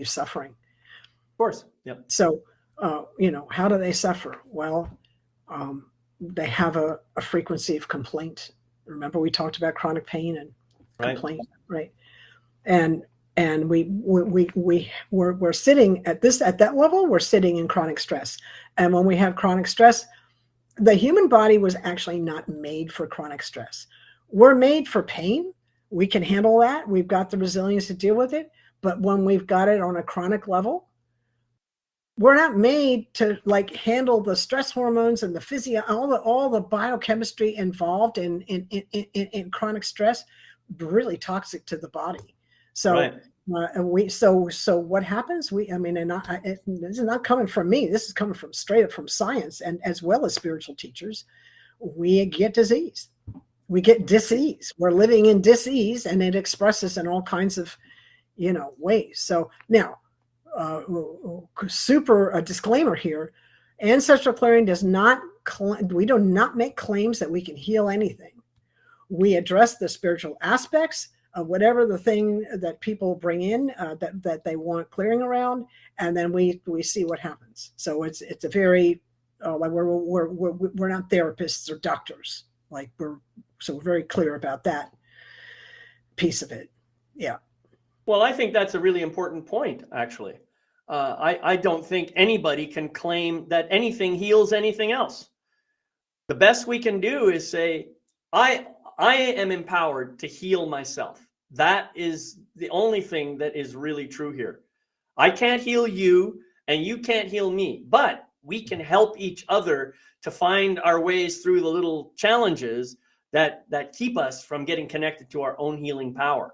suffering. Of course. Yep. So how do they suffer? Well, they have a frequency of complaint. Remember, we talked about chronic pain and complaint, right? And we're sitting at that level. We're sitting in chronic stress, and when we have chronic stress, the human body was actually not made for chronic stress. We're made for pain. We can handle that. We've got the resilience to deal with it. But when we've got it on a chronic level, we're not made to handle the stress hormones and the all the biochemistry involved in chronic stress. really toxic to the body. So Right. so what happens? This is not coming from me. This is coming from straight up from science, and as well as spiritual teachers. We get disease. We get dis-ease. We're living in dis-ease, and it expresses in all kinds of, ways. So now, super disclaimer here: ancestral clearing does not. We do not make claims that we can heal anything. We address the spiritual aspects of whatever the thing that people bring in that they want clearing around, and then we see what happens. So it's a very like we're not therapists or doctors. Like we're very clear about that piece of it. Yeah. Well, I think that's a really important point, actually. I don't think anybody can claim that anything heals anything else. The best we can do is say, I am empowered to heal myself. That is the only thing that is really true here. I can't heal you, and you can't heal me, but we can help each other to find our ways through the little challenges that keep us from getting connected to our own healing power.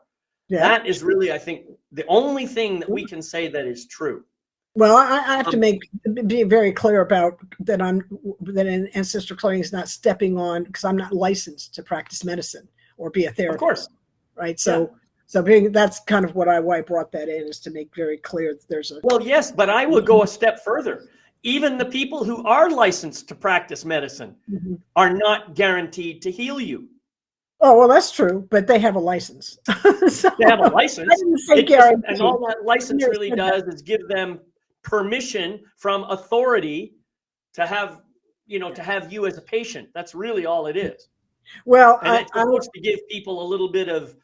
Yeah. That is really, I think, the only thing that we can say that is true. Well, I have to be very clear about that. That an ancestral clearing is not stepping on, because I'm not licensed to practice medicine or be a therapist. Of course, right? So, that's kind of why I brought that in, is to make very clear that there's a. Well, yes, but I would go a step further. Even the people who are licensed to practice medicine are not guaranteed to heal you. Oh, well, that's true, but they have a license. So, they have a license. I didn't say guarantee. And all that license really does is give them permission from authority to have you as a patient. That's really all it is. Well, and it's supposed to give people a little bit of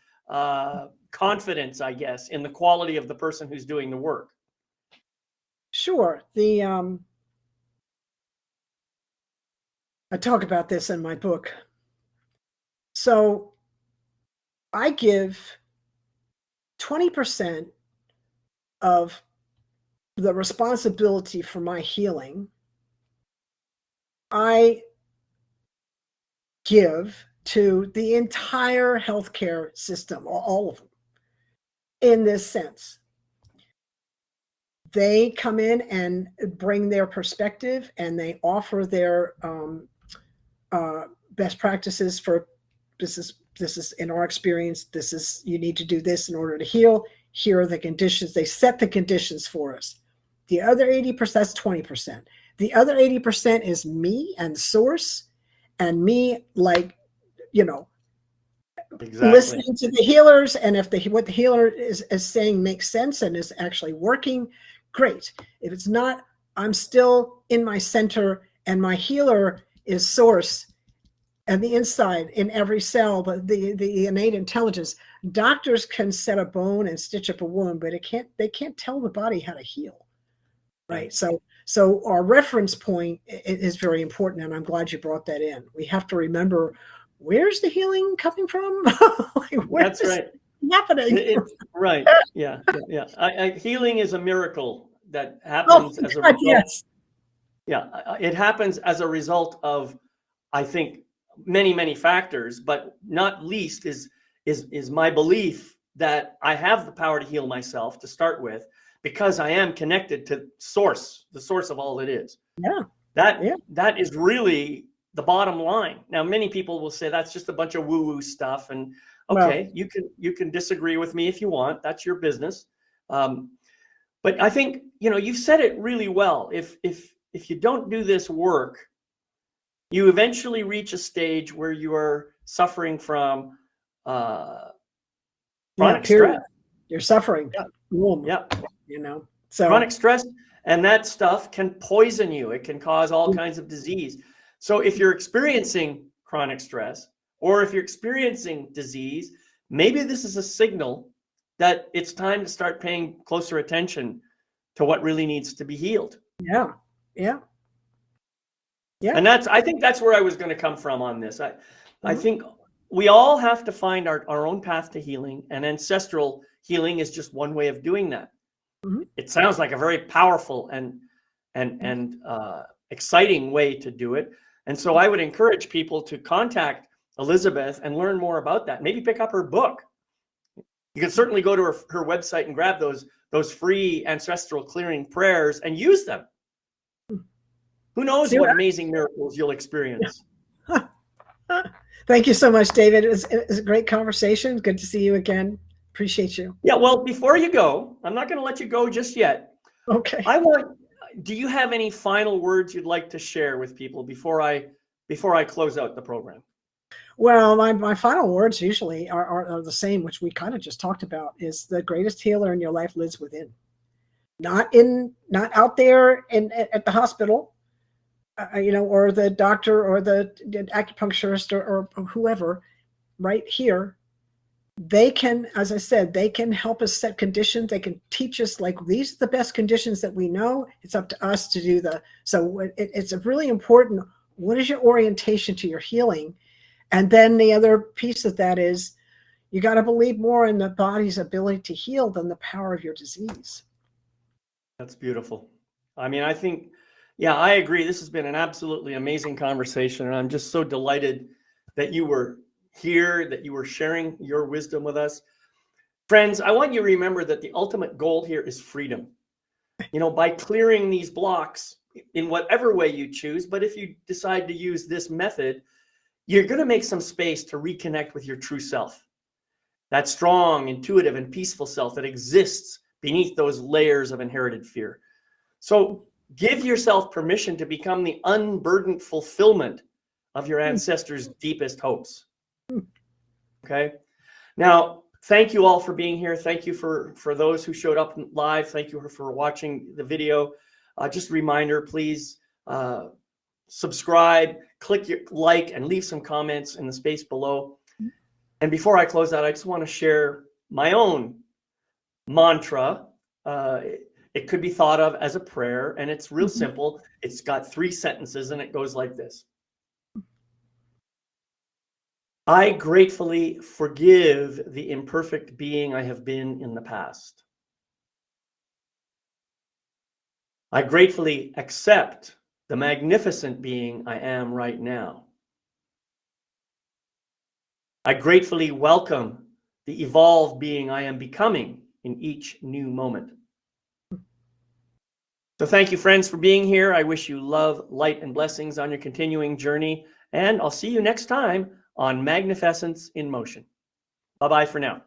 confidence, I guess, in the quality of the person who's doing the work. Sure. I talk about this in my book. So I give 20% of the responsibility for my healing. I give to the entire healthcare system, all of them, in this sense. They come in and bring their perspective, and they offer their best practices for this is in our experience, this is, you need to do this in order to heal. Here are the conditions. They set the conditions for us. The other 80%, that's 20%. The other 80% is me and source, and me, exactly. Listening to the healers, and if what the healer is saying makes sense and is actually working, great. If it's not, I'm still in my center, and my healer is source, and the inside in every cell, the innate intelligence. Doctors can set a bone and stitch up a wound, but they can't tell the body how to heal, right? So our reference point is very important, and I'm glad you brought that in. We have to remember, where's the healing coming from? That's right. Happening. Right. Yeah. Healing is a miracle that happens as a result. Yes. Yeah, it happens as a result of, I think, many factors, but not least is my belief that I have the power to heal myself to start with, because I am connected to source, the source of all it is. Yeah. That is really the bottom line. Now, many people will say that's just a bunch of woo-woo stuff, and okay, well, you can disagree with me if you want. That's your business. But I think, you've said it really well. If you don't do this work, you eventually reach a stage where you are suffering from chronic stress. You're suffering. Yeah. So chronic stress, and that stuff can poison you. It can cause all kinds of disease. So if you're experiencing chronic stress, or if you're experiencing disease, maybe this is a signal that it's time to start paying closer attention to what really needs to be healed. Yeah. And I think that's where I was going to come from on this. I think we all have to find our own path to healing, and ancestral healing is just one way of doing that. It sounds like a very powerful and exciting way to do it. And so I would encourage people to contact Elizabeth and learn more about that. Maybe pick up her book. You can certainly go to her website and grab those free ancestral clearing prayers and use them. Who knows what amazing miracles you'll experience. Thank you so much, David. It was a great conversation. Good to see you again. Appreciate you. Yeah, well, before you go, I'm not going to let you go just yet. Okay. Do you have any final words you'd like to share with people before I close out the program? Well, my final words usually are the same, which we kind of just talked about, is the greatest healer in your life lives within. Not out there at the hospital, or the doctor or the acupuncturist or whoever, right here. They can, as I said, they can help us set conditions. They can teach us, like, these are the best conditions that we know. It's up to us to do so it's a really important, what is your orientation to your healing? And then the other piece of that is you got to believe more in the body's ability to heal than the power of your disease. That's beautiful. I mean, I think, yeah, I agree. This has been an absolutely amazing conversation. And I'm just so delighted that you were here, that you were sharing your wisdom with us. Friends, I want you to remember that the ultimate goal here is freedom. By clearing these blocks in whatever way you choose, but if you decide to use this method, you're going to make some space to reconnect with your true self. That strong, intuitive, and peaceful self that exists beneath those layers of inherited fear. So give yourself permission to become the unburdened fulfillment of your ancestors' deepest hopes. Okay. Now, thank you all for being here. Thank you for those who showed up live. Thank you for watching the video. Just a reminder, please subscribe, click your like, and leave some comments in the space below. And before I close out, I just want to share my own mantra. It could be thought of as a prayer, and it's real simple. It's got 3 sentences, and it goes like this. I gratefully forgive the imperfect being I have been in the past. I gratefully accept the magnificent being I am right now. I gratefully welcome the evolved being I am becoming in each new moment. So thank you, friends, for being here. I wish you love, light, and blessings on your continuing journey. And I'll see you next time on Magnificence in Motion. Bye-bye for now.